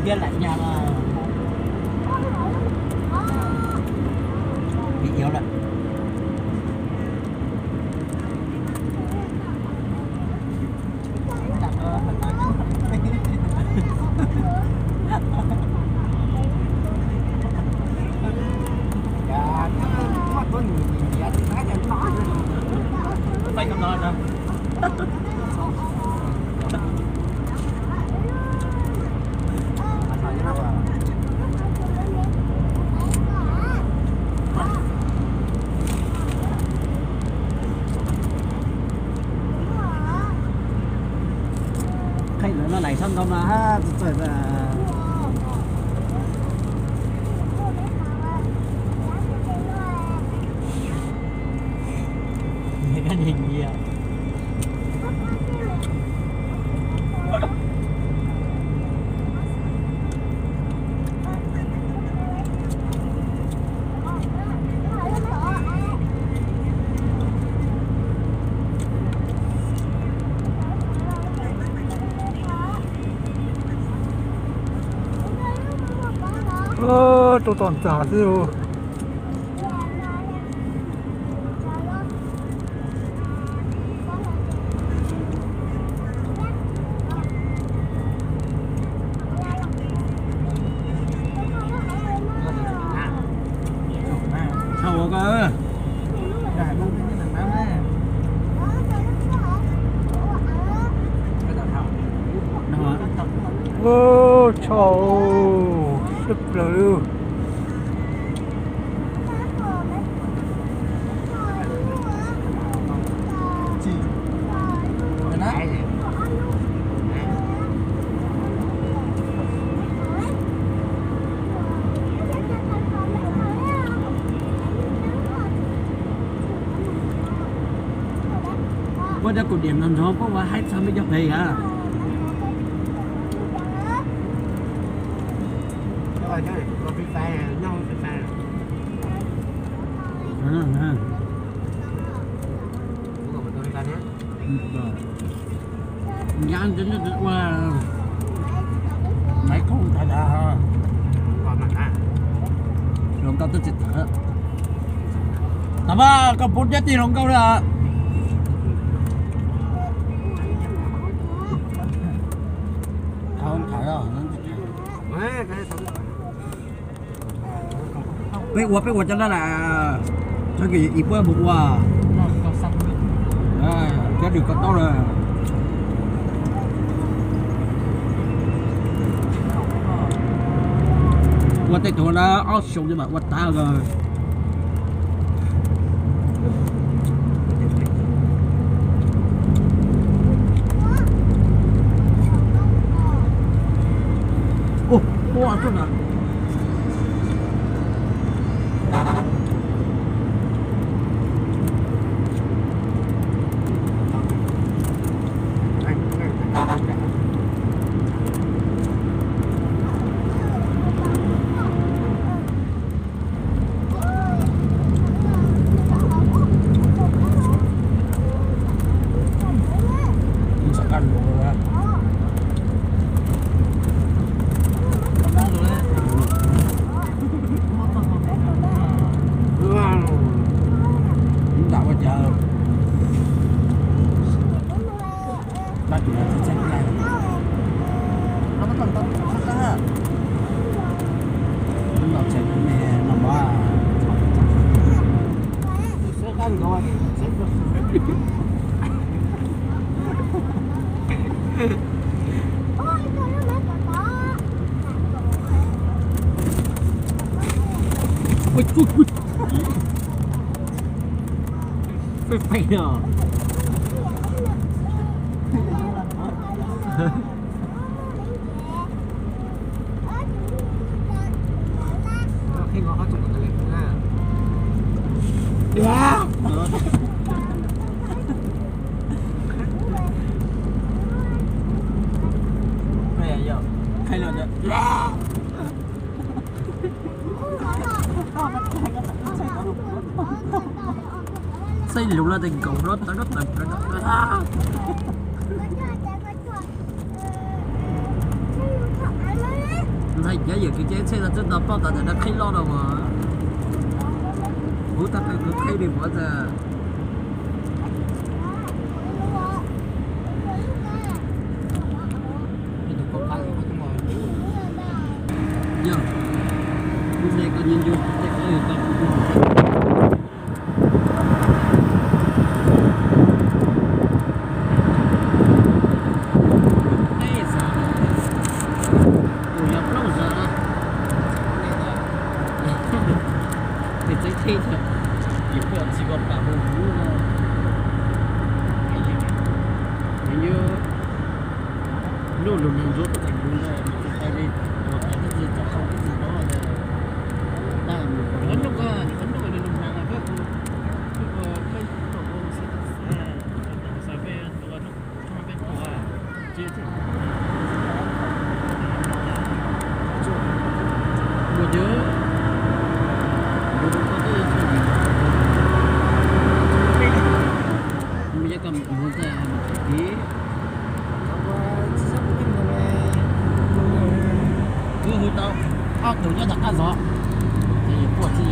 kia lại nhà là bị yếu đấy. Phải không nói đâu. Khách nó này xong không mà phải là cái hình gì à? 또 toàn rồi. Sao cơ? Ô trời sức rồi. Có đã cột điểm làm sao có mà hết sao mới dọc này hả? Rồi cái có phi pha nhau phi pha. Nè. Cũng có một phi pha nhé. Nhang cho nó qua mấy con ta đã Còn mặt à. lòng câu tôi chết thở. Tao ba câu bốn chết gì lòng câu đó. Không thở đâu. Đấy, cái sống. Bé quạt cho nó là cho cái ít bữa một quả. À, cái được có to rồi. Quạt tay thua nó áo sùng cho bạn quạt tao rồi. Ô, wow, chút nào. Phải nào. Khi ngó chụp cái này nha. Wow. Này giờ hay là xây lũ là tình cầu rất là 那也有个检测了，真的报道在那开老了嘛？我大概个开的么子？你ดูก็พังอยู่ข้างบน 呀，你这个研究这个有个。thì chỉ có chỉ có cả một cú thôi như lúc mình rút thành cú này mình phải đi một cái gì cho không cái gì đó là tại vẫn lúc là đi lúc nào là cái cái tổ sẽ về tổ nó không biết tổ à chưa thì một đứa bây giờ cầm một cái tí cứ hồi tao ác đồ nhất là ăn gió thì của gì